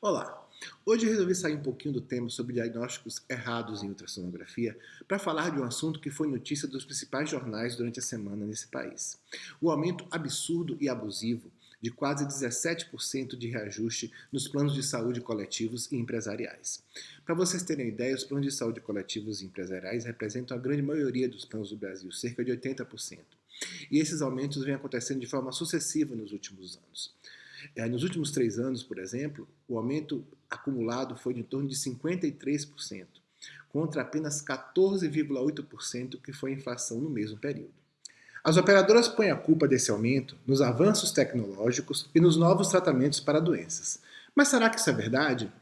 Olá! Hoje eu resolvi sair um pouquinho do tema sobre diagnósticos errados em ultrassonografia para falar de um assunto que foi notícia dos principais jornais durante a semana nesse país. O aumento absurdo e abusivo de quase 17% de reajuste nos planos de saúde coletivos e empresariais. Para vocês terem ideia, os planos de saúde coletivos e empresariais representam a grande maioria dos planos do Brasil, cerca de 80%. E esses aumentos vêm acontecendo de forma sucessiva nos últimos anos. Nos últimos 3 anos, por exemplo, o aumento acumulado foi de em torno de 53%, contra apenas 14,8% que foi a inflação no mesmo período. As operadoras põem a culpa desse aumento nos avanços tecnológicos e nos novos tratamentos para doenças. Mas será que isso é verdade?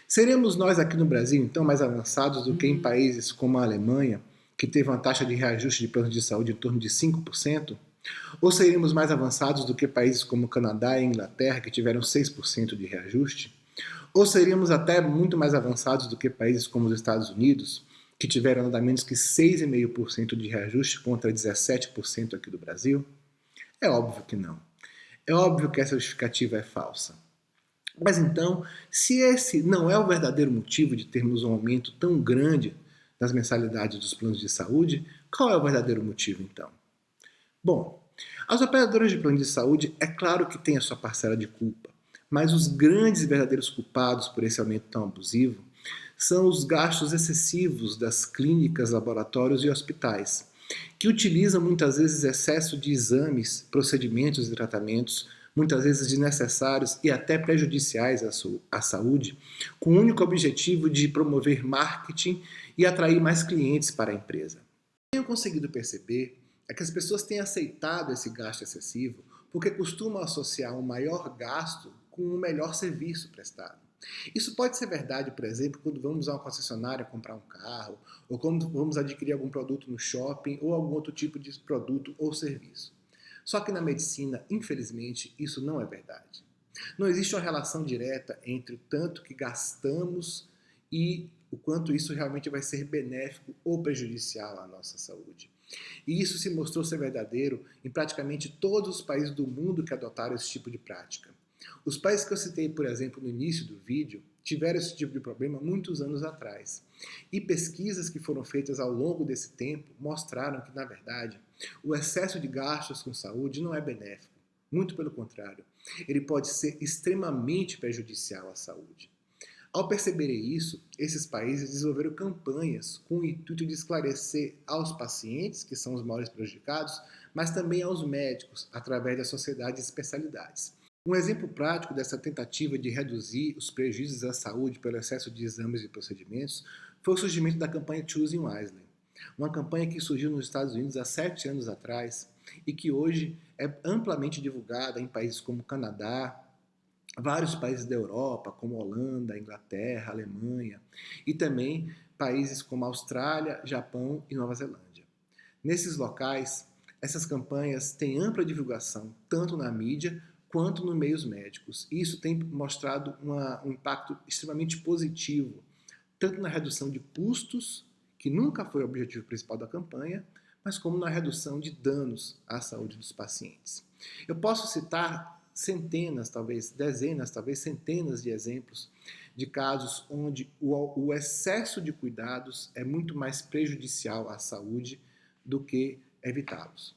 Seremos nós aqui no Brasil, então, mais avançados do que em países como a Alemanha, que teve uma taxa de reajuste de planos de saúde em torno de 5%? Ou seríamos mais avançados do que países como Canadá e Inglaterra, que tiveram 6% de reajuste? Ou seríamos até muito mais avançados do que países como os Estados Unidos, que tiveram nada menos que 6,5% de reajuste contra 17% aqui do Brasil? É óbvio que não. É óbvio que essa justificativa é falsa. Mas então, se esse não é o verdadeiro motivo de termos um aumento tão grande das mensalidades dos planos de saúde, qual é o verdadeiro motivo então? Bom, as operadoras de plano de saúde é claro que têm a sua parcela de culpa, mas os grandes e verdadeiros culpados por esse aumento tão abusivo são os gastos excessivos das clínicas, laboratórios e hospitais, que utilizam muitas vezes excesso de exames, procedimentos e tratamentos, muitas vezes desnecessários e até prejudiciais à saúde, com o único objetivo de promover marketing e atrair mais clientes para a empresa. Tenho conseguido perceber é que as pessoas têm aceitado esse gasto excessivo porque costumam associar um maior gasto com um melhor serviço prestado. Isso pode ser verdade, por exemplo, quando vamos a uma concessionária comprar um carro, ou quando vamos adquirir algum produto no shopping, ou algum outro tipo de produto ou serviço. Só que na medicina, infelizmente, isso não é verdade. Não existe uma relação direta entre o tanto que gastamos e o quanto isso realmente vai ser benéfico ou prejudicial à nossa saúde. E isso se mostrou ser verdadeiro em praticamente todos os países do mundo que adotaram esse tipo de prática. Os países que eu citei, por exemplo, no início do vídeo, tiveram esse tipo de problema muitos anos atrás. E pesquisas que foram feitas ao longo desse tempo mostraram que, na verdade, o excesso de gastos com saúde não é benéfico. Muito pelo contrário, ele pode ser extremamente prejudicial à saúde. Ao perceberem isso, esses países desenvolveram campanhas com o intuito de esclarecer aos pacientes, que são os maiores prejudicados, mas também aos médicos, através das sociedades de especialidades. Um exemplo prático dessa tentativa de reduzir os prejuízos à saúde pelo excesso de exames e procedimentos foi o surgimento da campanha Choosing Wisely, uma campanha que surgiu nos Estados Unidos há 7 anos atrás e que hoje é amplamente divulgada em países como Canadá, vários países da Europa, como Holanda, Inglaterra, Alemanha, e também países como Austrália, Japão e Nova Zelândia. Nesses locais, essas campanhas têm ampla divulgação, tanto na mídia quanto nos meios médicos. E isso tem mostrado um impacto extremamente positivo, tanto na redução de custos, que nunca foi o objetivo principal da campanha, mas como na redução de danos à saúde dos pacientes. Eu posso citar centenas, talvez dezenas, talvez centenas de exemplos de casos onde o excesso de cuidados é muito mais prejudicial à saúde do que evitá-los.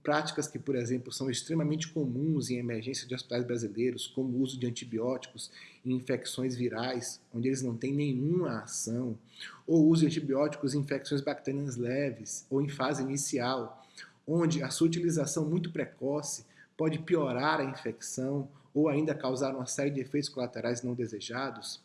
Práticas que, por exemplo, são extremamente comuns em emergências de hospitais brasileiros, como o uso de antibióticos em infecções virais, onde eles não têm nenhuma ação, ou o uso de antibióticos em infecções bacterianas leves ou em fase inicial, onde a sua utilização muito precoce pode piorar a infecção ou ainda causar uma série de efeitos colaterais não desejados.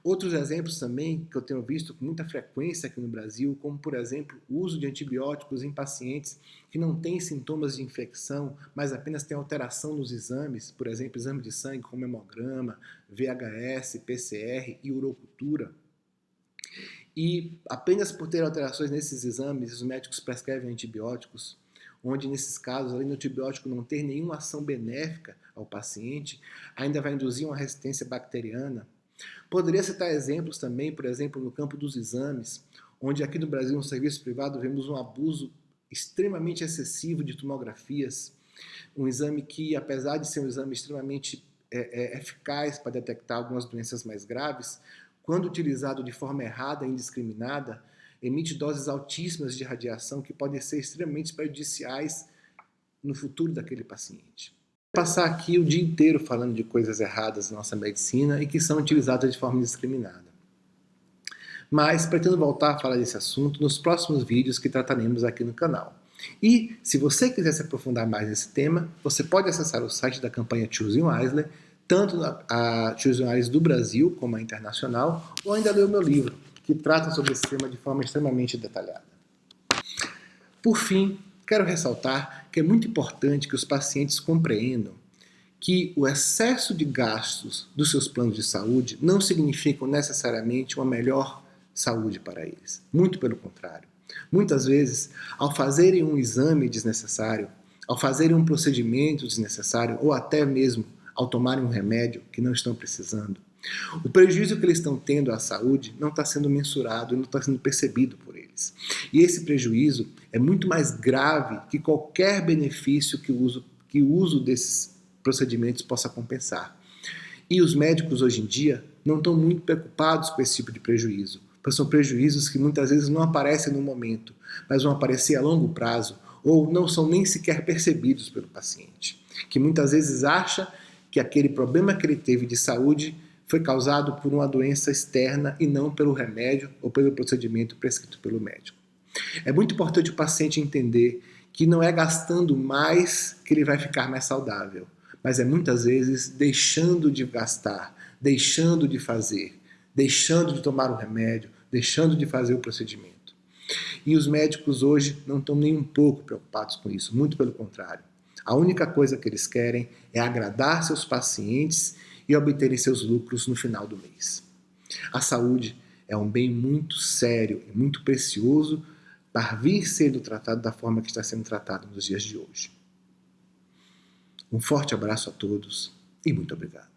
Outros exemplos também que eu tenho visto com muita frequência aqui no Brasil, como por exemplo o uso de antibióticos em pacientes que não têm sintomas de infecção, mas apenas têm alteração nos exames, por exemplo, exame de sangue como hemograma, VHS, PCR e urocultura. E apenas por ter alterações nesses exames, os médicos prescrevem antibióticos, onde nesses casos, além do antibiótico não ter nenhuma ação benéfica ao paciente, ainda vai induzir uma resistência bacteriana. Poderia citar exemplos também, por exemplo, no campo dos exames, onde aqui no Brasil, no serviço privado, vemos um abuso extremamente excessivo de tomografias, um exame que, apesar de ser um exame extremamente eficaz para detectar algumas doenças mais graves, quando utilizado de forma errada e indiscriminada, emite doses altíssimas de radiação que podem ser extremamente prejudiciais no futuro daquele paciente. Vou passar aqui o dia inteiro falando de coisas erradas na nossa medicina e que são utilizadas de forma indiscriminada. Mas pretendo voltar a falar desse assunto nos próximos vídeos que trataremos aqui no canal. E, se você quiser se aprofundar mais nesse tema, você pode acessar o site da campanha Choosing Wisely, tanto a Choosing Wisely do Brasil como a internacional, ou ainda ler o meu livro, que trata sobre esse tema de forma extremamente detalhada. Por fim, quero ressaltar que é muito importante que os pacientes compreendam que o excesso de gastos dos seus planos de saúde não significam necessariamente uma melhor saúde para eles. Muito pelo contrário. Muitas vezes, ao fazerem um exame desnecessário, ao fazerem um procedimento desnecessário ou até mesmo ao tomarem um remédio que não estão precisando, o prejuízo que eles estão tendo à saúde não está sendo mensurado e não está sendo percebido por eles. E esse prejuízo é muito mais grave que qualquer benefício que o uso desses procedimentos possa compensar. E os médicos hoje em dia não estão muito preocupados com esse tipo de prejuízo, pois são prejuízos que muitas vezes não aparecem no momento, mas vão aparecer a longo prazo ou não são nem sequer percebidos pelo paciente, que muitas vezes acha que aquele problema que ele teve de saúde foi causado por uma doença externa e não pelo remédio ou pelo procedimento prescrito pelo médico. É muito importante o paciente entender que não é gastando mais que ele vai ficar mais saudável, mas é muitas vezes deixando de gastar, deixando de fazer, deixando de tomar um remédio, deixando de fazer o procedimento. E os médicos hoje não estão nem um pouco preocupados com isso, muito pelo contrário. A única coisa que eles querem é agradar seus pacientes e obterem seus lucros no final do mês. A saúde é um bem muito sério e muito precioso para vir sendo tratado da forma que está sendo tratado nos dias de hoje. Um forte abraço a todos e muito obrigado.